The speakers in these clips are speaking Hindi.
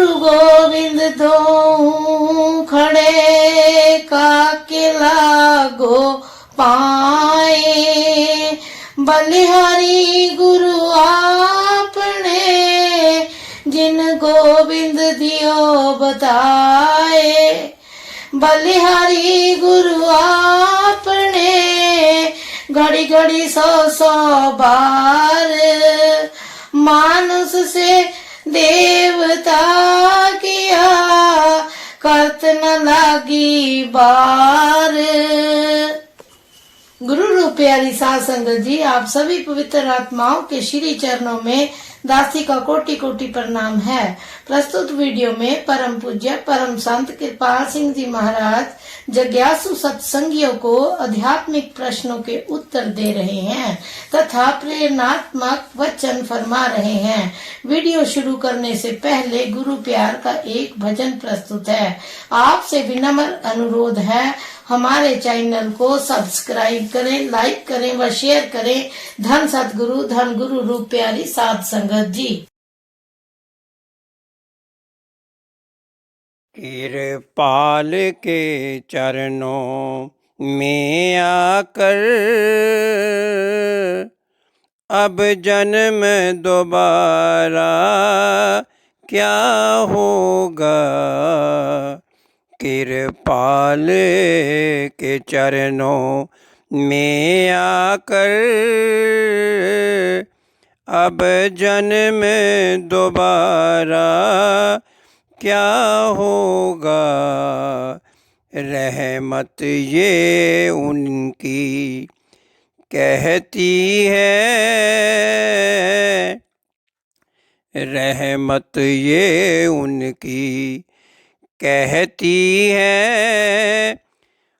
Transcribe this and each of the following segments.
गुरु गोविंद दो खड़े काके लागो पाए। बलिहारी गुरु आपने जिन गोविंद दियो बताए। बलिहारी गुरु आपने घड़ी घड़ी सौ बार मानुष से देवता किया करत न लागी बार। गुरु रूप प्यारी साध संगत जी, आप सभी पवित्र आत्माओं के श्री चरणों में दासी का कोटि कोटि प्रणाम है। प्रस्तुत वीडियो में परम पूज्य परम संत कृपाल सिंह जी महाराज जिज्ञासु सत्संगियों को आध्यात्मिक प्रश्नों के उत्तर दे रहे हैं तथा प्रेरणात्मक वचन फरमा रहे हैं। वीडियो शुरू करने से पहले गुरु प्यार का एक भजन प्रस्तुत है। आपसे विनम्र अनुरोध है, हमारे चैनल को सब्सक्राइब करें, लाइक करें व शेयर करें। धन सतगुरु धन गुरु रूप प्यारी साध संगत जी। कृपाल के चरणों में आकर अब जन्म दोबारा क्या होगा। कृपाल के चरणों में आकर अब जन्म दोबारा क्या होगा। रहमत ये उनकी कहती है, रहमत ये उनकी कहती है,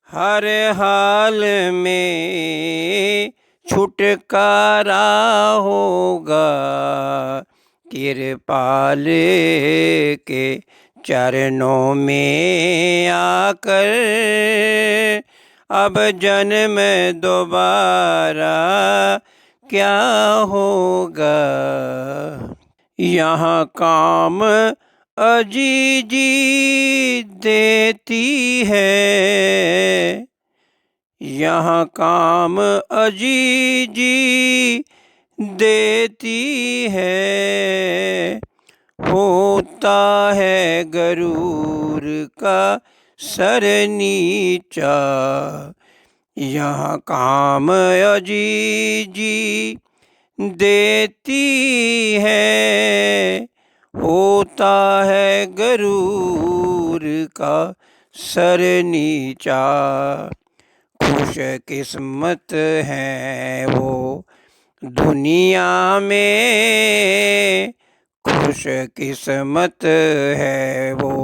हर हाल में छुटकारा होगा। कृपाल के चरणों में आकर अब जन्म दोबारा क्या होगा। यहाँ काम अजीजी देती है, यहाँ काम अजीजी देती है। होता है गरूर का सर नीचा, यहाँ काम अजीजी देती है। होता है गरूर का सर नीचा, खुश किस्मत है वो दुनिया में, खुश किस्मत है वो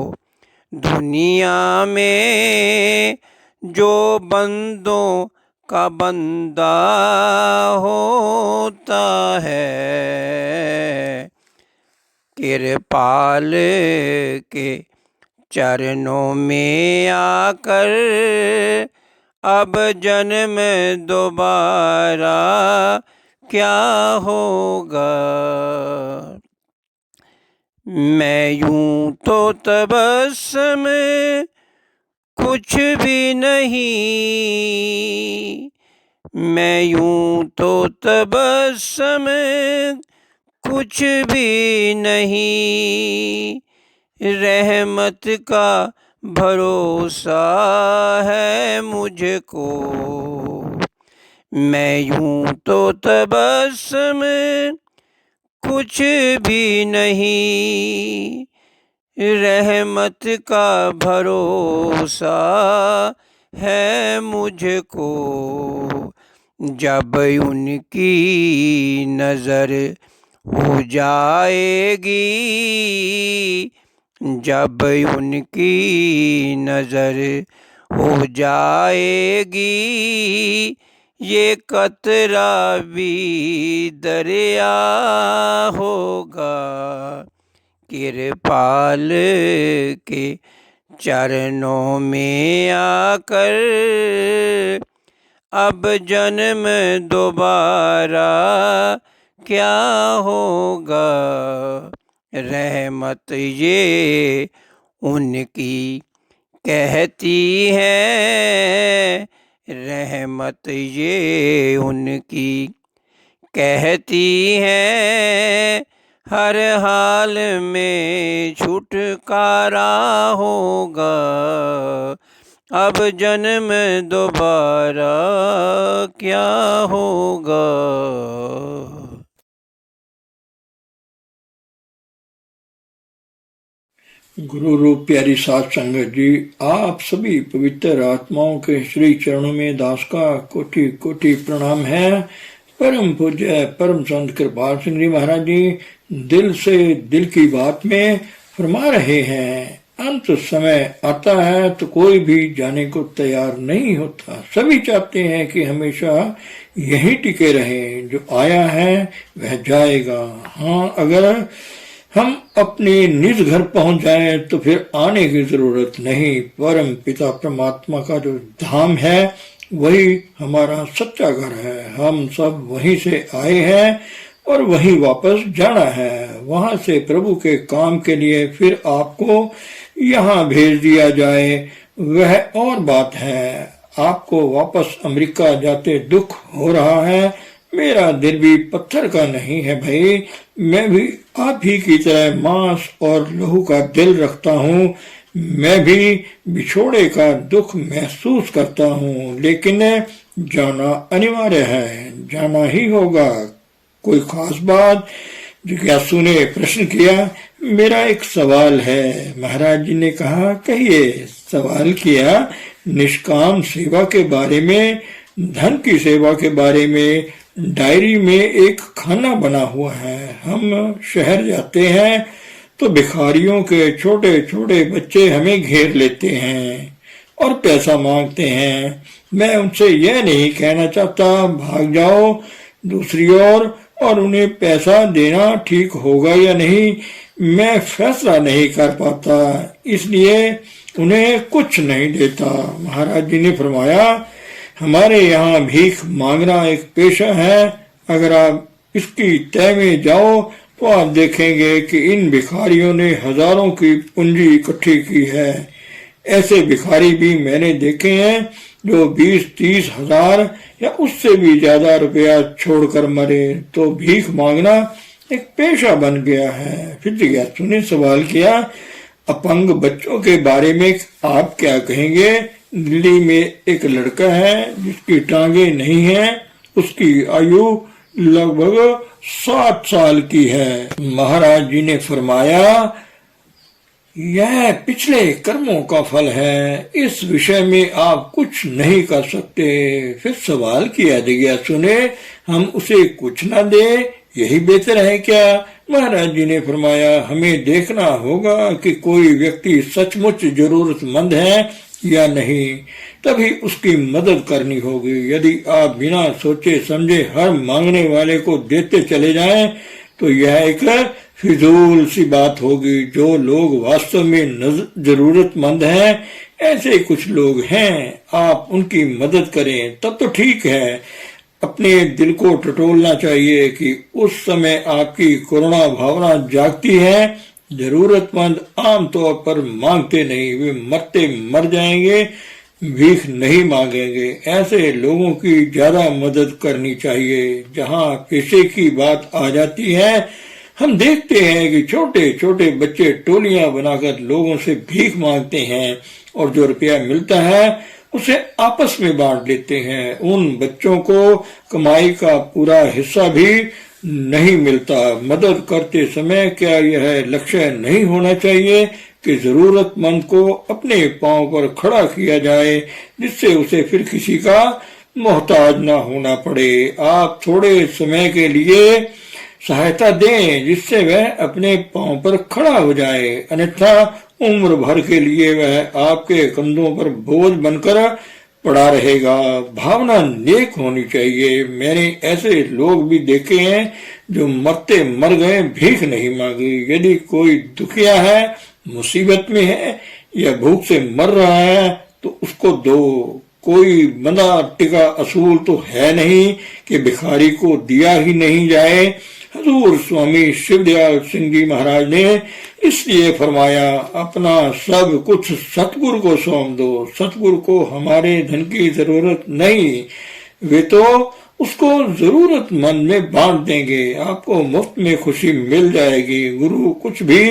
दुनिया में, जो बंदों का बंदा होता है। कृपाल के चरणों में आकर अब जन्म दोबारा क्या होगा। मैं यूं तो तबस्सुम कुछ भी नहीं, मैं यूं तो तबस्सुम कुछ भी नहीं, रहमत का भरोसा है मुझको। मैं यूं तो तबस्सुम कुछ भी नहीं, रहमत का भरोसा है मुझको। जब उनकी नजर हो जाएगी, जब उनकी नजर हो जाएगी, ये कतरा भी दरिया होगा। कृपाल के चरणों में आकर अब जन्म दोबारा क्या होगा। रहमत ये उनकी कहती है, रहमत ये उनकी कहती है, हर हाल में छुटकारा होगा, अब जन्म दोबारा क्या होगा। गुरु रूप प्यारी साध संगत जी, आप सभी पवित्र आत्माओं के श्री चरणों में दास का कोटि कोटि प्रणाम है। परम पूज्य परम संत कृपाल सिंह जी महाराज जी दिल से दिल की बात में फरमा रहे हैं। अंत समय आता है तो कोई भी जाने को तैयार नहीं होता। सभी चाहते हैं कि हमेशा यही टिके रहें। जो आया है वह जाएगा। हाँ, अगर हम अपने निज घर पहुंच जाएं तो फिर आने की जरूरत नहीं। परम पिता परमात्मा का जो धाम है वही हमारा सच्चा घर है। हम सब वहीं से आए हैं और वहीं वापस जाना है। वहां से प्रभु के काम के लिए फिर आपको यहाँ भेज दिया जाए वह और बात है। आपको वापस अमेरिका जाते दुख हो रहा है। मेरा दिल भी पत्थर का नहीं है भाई। मैं भी आप ही की तरह मांस और लहू का दिल रखता हूँ। मैं भी बिछोड़े का दुख महसूस करता हूँ, लेकिन जाना अनिवार्य है, जाना ही होगा। कोई खास बात? जिज्ञासु ने प्रश्न किया। मेरा एक सवाल है। महाराज जी ने कहा, कहिए। सवाल किया, निष्काम सेवा के बारे में, धन की सेवा के बारे में डायरी में एक खाना बना हुआ है। हम शहर जाते हैं तो भिखारियों के छोटे छोटे बच्चे हमें घेर लेते हैं और पैसा मांगते हैं। मैं उनसे यह नहीं कहना चाहता भाग जाओ दूसरी ओर, और उन्हें पैसा देना ठीक होगा या नहीं मैं फैसला नहीं कर पाता, इसलिए उन्हें कुछ नहीं देता। महाराज जी ने फरमाया, हमारे यहाँ भीख मांगना एक पेशा है। अगर आप इसकी तय में जाओ तो आप देखेंगे कि इन भिखारियों ने हजारों की पूंजी इकट्ठी की है। ऐसे भिखारी भी मैंने देखे हैं जो 20-30 हजार या उससे भी ज्यादा रुपया छोड़कर मरे। तो भीख मांगना एक पेशा बन गया है। फिर जिज्ञासु ने सवाल किया, अपंग बच्चों के बारे में आप क्या कहेंगे? दिल्ली में एक लड़का है जिसकी टांगे नहीं है। उसकी आयु लगभग 7 साल की है। महाराज जी ने फरमाया, यह पिछले कर्मों का फल है, इस विषय में आप कुछ नहीं कर सकते। फिर सवाल किया जिज्ञासु ने, हम उसे कुछ न दे यही बेहतर है क्या? महाराज जी ने फरमाया, हमें देखना होगा कि कोई व्यक्ति सचमुच जरूरतमंद है या नहीं, तभी उसकी मदद करनी होगी। यदि आप बिना सोचे समझे हर मांगने वाले को देते चले जाएं तो यह एक फिजूल सी बात होगी। जो लोग वास्तव में जरूरतमंद हैं, ऐसे कुछ लोग हैं, आप उनकी मदद करें तब तो ठीक है। अपने दिल को टटोलना चाहिए कि उस समय आपकी करुणा भावना जागती है। जरूरतमंद आमतौर पर मांगते नहीं, वे मरते मर जाएंगे, भीख नहीं मांगेंगे। ऐसे लोगों की ज्यादा मदद करनी चाहिए। जहाँ पैसे की बात आ जाती है, हम देखते हैं कि छोटे छोटे बच्चे टोलियां बनाकर लोगों से भीख मांगते हैं और जो रुपया मिलता है उसे आपस में बांट लेते हैं। उन बच्चों को कमाई का पूरा हिस्सा भी नहीं मिलता। मदद करते समय क्या यह लक्ष्य नहीं होना चाहिए कि जरूरतमंद को अपने पांव पर खड़ा किया जाए, जिससे उसे फिर किसी का मोहताज न होना पड़े। आप थोड़े समय के लिए सहायता दें जिससे वह अपने पांव पर खड़ा हो जाए, अन्यथा उम्र भर के लिए वह आपके कंधों पर बोझ बनकर पड़ा रहेगा। भावना नेक होनी चाहिए। मैंने ऐसे लोग भी देखे हैं जो मरते मर गए, भीख नहीं मांगी। यदि कोई दुखिया है, मुसीबत में है या भूख से मर रहा है तो उसको दो। कोई बंधा टिका असूल तो है नहीं कि भिखारी को दिया ही नहीं जाए। हजूर स्वामी शिवदयाल सिंह जी महाराज ने इसलिए फरमाया, अपना सब कुछ सतगुरु को सौंप दो। सतगुरु को हमारे धन की जरूरत नहीं, वे तो उसको जरूरतमंद में बांट देंगे। आपको मुफ्त में खुशी मिल जाएगी। गुरु कुछ भी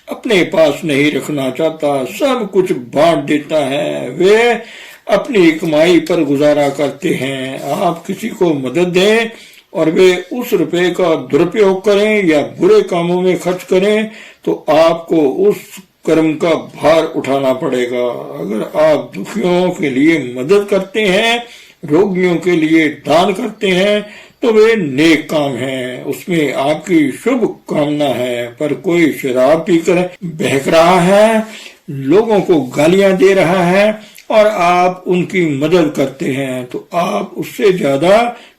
अपने पास नहीं रखना चाहता, सब कुछ बांट देता है। वे अपनी कमाई पर गुजारा करते हैं। आप किसी को मदद दें और वे उस रुपए का दुरुपयोग करें या बुरे कामों में खर्च करें तो आपको उस कर्म का भार उठाना पड़ेगा। अगर आप दुखियों के लिए मदद करते हैं, रोगियों के लिए दान करते हैं तो वे नेक काम है, उसमें आपकी शुभ कामना है। पर कोई शराब पीकर बहक रहा है, लोगों को गालियां दे रहा है और आप उनकी मदद करते हैं तो आप उससे ज्यादा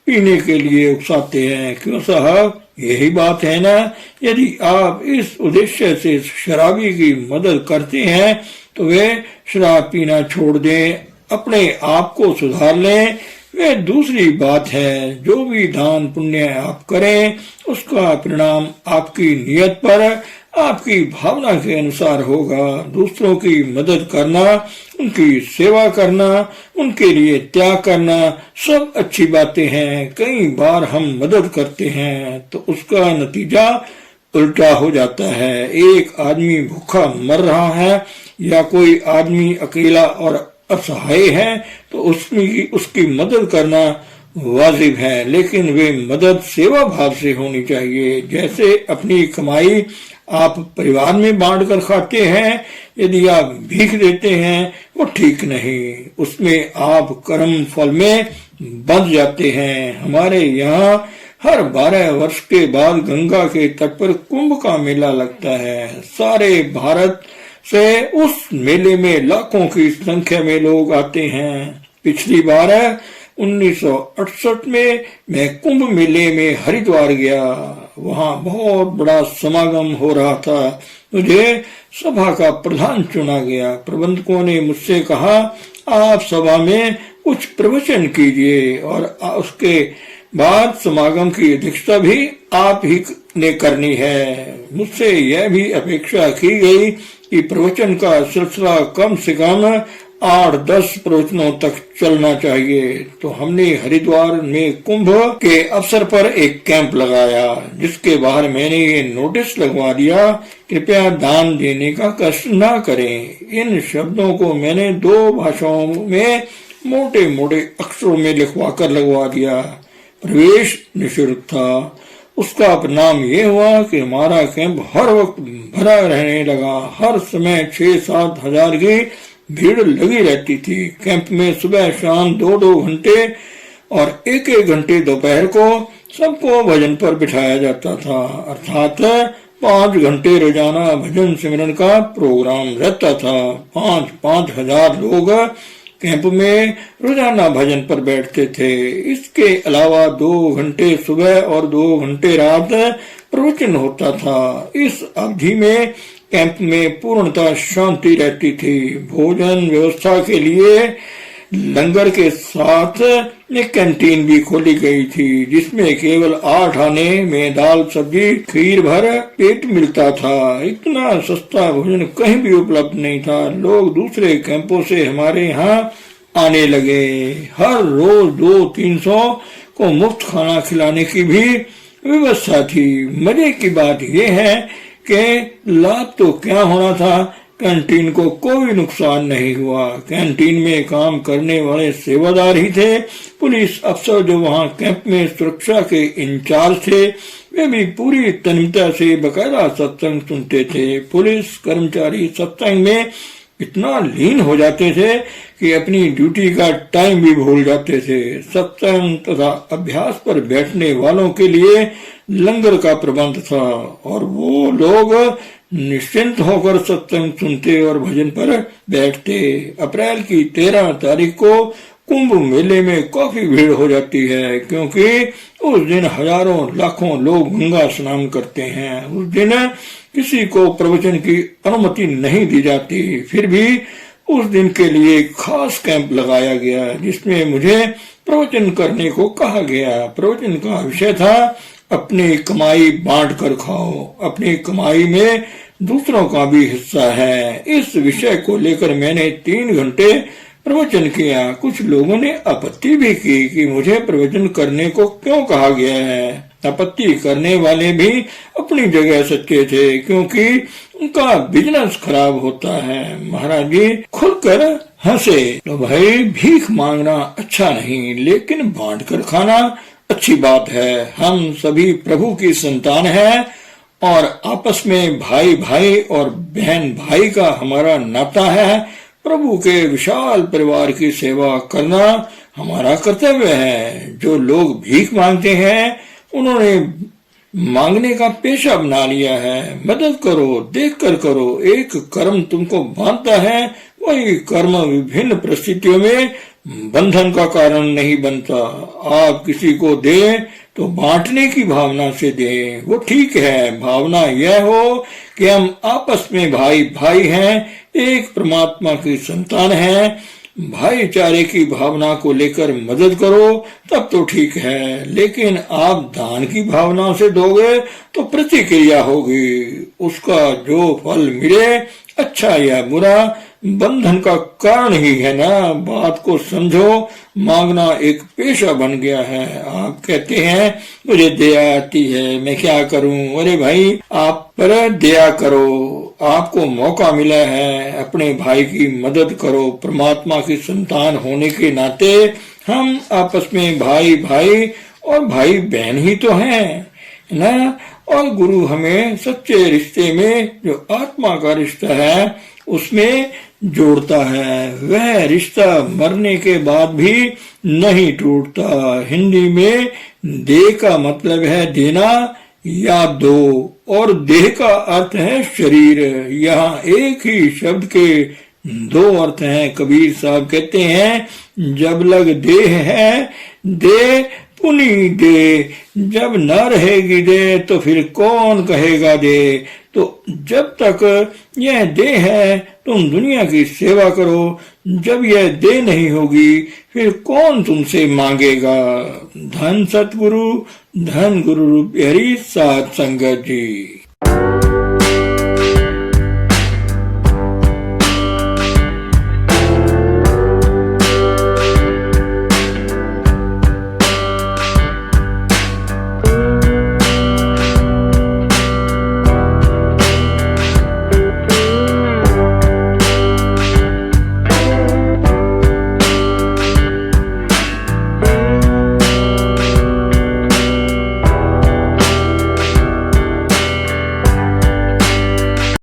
पीने के लिए उकसाते हैं। क्यों साहब, यही बात है ना। यदि आप इस उद्देश्य से शराबी की मदद करते हैं तो वे शराब पीना छोड़ दें, अपने आप को सुधार लें। वे दूसरी बात है, जो भी दान पुण्य आप करें उसका परिणाम आपकी नियत पर, आपकी भावना के अनुसार होगा। दूसरों की मदद करना, उनकी सेवा करना, उनके लिए त्याग करना सब अच्छी बातें हैं। कई बार हम मदद करते हैं तो उसका नतीजा उल्टा हो जाता है। एक आदमी भूखा मर रहा है या कोई आदमी अकेला और असहाय है तो उसकी मदद करना वाजिब है, लेकिन वे मदद सेवा भाव से होनी चाहिए। जैसे अपनी कमाई आप परिवार में बांट कर खाते हैं, यदि आप भीख देते हैं वो ठीक नहीं, उसमें आप कर्म फल में बंध जाते हैं। हमारे यहाँ हर 12 वर्ष के बाद गंगा के तट पर कुंभ का मेला लगता है। सारे भारत से उस मेले में लाखों की संख्या में लोग आते हैं। पिछली बार 1968 में मैं कुंभ मेले में हरिद्वार गया, वहां बहुत बड़ा समागम हो रहा था। मुझे सभा का प्रधान चुना गया। प्रबंधकों ने मुझसे कहा, आप सभा में कुछ प्रवचन कीजिए और उसके बाद समागम की अध्यक्षता भी आप ही ने करनी है। मुझसे यह भी अपेक्षा की गई कि प्रवचन का सिलसिला कम से कम 8-10 प्रवचनों तक चलना चाहिए। तो हमने हरिद्वार में कुंभ के अवसर पर एक कैंप लगाया, जिसके बाहर मैंने ये नोटिस लगवा दिया, कृपया दान देने का कष्ट न करें। इन शब्दों को मैंने 2 भाषाओं में मोटे मोटे अक्षरों में लिखवा कर लगवा दिया। प्रवेश निःशुल्क था। उसका परिणाम ये हुआ कि हमारा कैंप हर वक्त भरा रहने लगा। हर समय 6-7 हजार की भीड़ लगी रहती थी। कैंप में सुबह शाम 2-2 घंटे और 1-1 घंटे दोपहर को सबको भजन पर बिठाया जाता था, अर्थात 5 घंटे रोजाना भजन सिमरन का प्रोग्राम रहता था। 5-5 हजार लोग कैंप में रोजाना भजन पर बैठते थे। इसके अलावा 2 घंटे सुबह और 2 घंटे रात प्रवचन होता था। इस अवधि में कैंप में पूर्णतः शांति रहती थी। भोजन व्यवस्था के लिए लंगर के साथ एक कैंटीन भी खोली गई थी, जिसमें केवल 8 आने में दाल सब्जी खीर भर पेट मिलता था। इतना सस्ता भोजन कहीं भी उपलब्ध नहीं था। लोग दूसरे कैंपों से हमारे यहाँ आने लगे। हर रोज 200-300 को मुफ्त खाना खिलाने की भी व्यवस्था थी। मजे की बात यह है कि लाभ तो क्या होना था, कैंटीन को कोई नुकसान नहीं हुआ। कैंटीन में काम करने वाले सेवादार ही थे। पुलिस अफसर जो वहां कैंप में सुरक्षा के इंचार्ज थे, वे भी पूरी तन्मयता से बकायदा सत्संग सुनते थे। पुलिस कर्मचारी सत्संग में इतना लीन हो जाते थे कि अपनी ड्यूटी का टाइम भी भूल जाते थे। सत्संग तथा अभ्यास पर बैठने वालों के लिए लंगर का प्रबंध था और वो लोग निश्चिंत होकर सत्संग सुनते और भजन पर बैठते। अप्रैल की 13 तारीख को कुंभ मेले में काफी भीड़ हो जाती है, क्योंकि उस दिन हजारों लाखों लोग गंगा स्नान करते हैं। उस दिन किसी को प्रवचन की अनुमति नहीं दी जाती। फिर भी उस दिन के लिए खास कैंप लगाया गया, जिसमें मुझे प्रवचन करने को कहा गया। प्रवचन का विषय था अपनी कमाई बांट कर खाओ। अपनी कमाई में दूसरों का भी हिस्सा है। इस विषय को लेकर मैंने 3 घंटे प्रवचन किया। कुछ लोगों ने आपत्ति भी की कि मुझे प्रवचन करने को क्यों कहा गया है। आपत्ति करने वाले भी अपनी जगह सच्चे थे, क्योंकि उनका बिजनेस खराब होता है। महाराज जी खुलकर हंसे। तो भाई भीख मांगना अच्छा नहीं, लेकिन बांट कर खाना अच्छी बात है। हम सभी प्रभु की संतान हैं और आपस में भाई भाई और बहन भाई का हमारा नाता है। प्रभु के विशाल परिवार की सेवा करना हमारा कर्तव्य है। जो लोग भीख मांगते हैं उन्होंने मांगने का पेशा बना लिया है। मदद करो, देख कर करो। एक कर्म तुमको बांधता है, वही कर्म विभिन्न परिस्थितियों में बंधन का कारण नहीं बनता। आप किसी को दें तो बांटने की भावना से दें, वो ठीक है। भावना यह हो कि हम आपस में भाई भाई हैं, एक परमात्मा की संतान हैं। भाईचारे की भावना को लेकर मदद करो तब तो ठीक है, लेकिन आप दान की भावना से दोगे तो प्रतिक्रिया होगी। उसका जो फल मिले, अच्छा या बुरा, बंधन का कारण ही है ना। बात को समझो। मांगना एक पेशा बन गया है। आप कहते हैं मुझे दया आती है, मैं क्या करूं। अरे भाई आप पर दया करो। आपको मौका मिला है, अपने भाई की मदद करो। परमात्मा की संतान होने के नाते हम आपस में भाई भाई और भाई बहन ही तो हैं ना। और गुरु हमें सच्चे रिश्ते में जो आत्मा का रिश्ता है उसमें जोड़ता है। वह रिश्ता मरने के बाद भी नहीं टूटता। हिंदी में दे का मतलब है देना या दो, और देह का अर्थ है शरीर। यहाँ एक ही शब्द के 2 अर्थ हैं। कबीर साहब कहते हैं जब लग देह है दे पुनी दे, जब न रहेगी दे तो फिर कौन कहेगा दे। तो जब तक यह देह है तुम दुनिया की सेवा करो, जब यह देह नहीं होगी फिर कौन तुमसे मांगेगा। धन सतगुरु, धन गुरु रूप हरि साध संगत जी।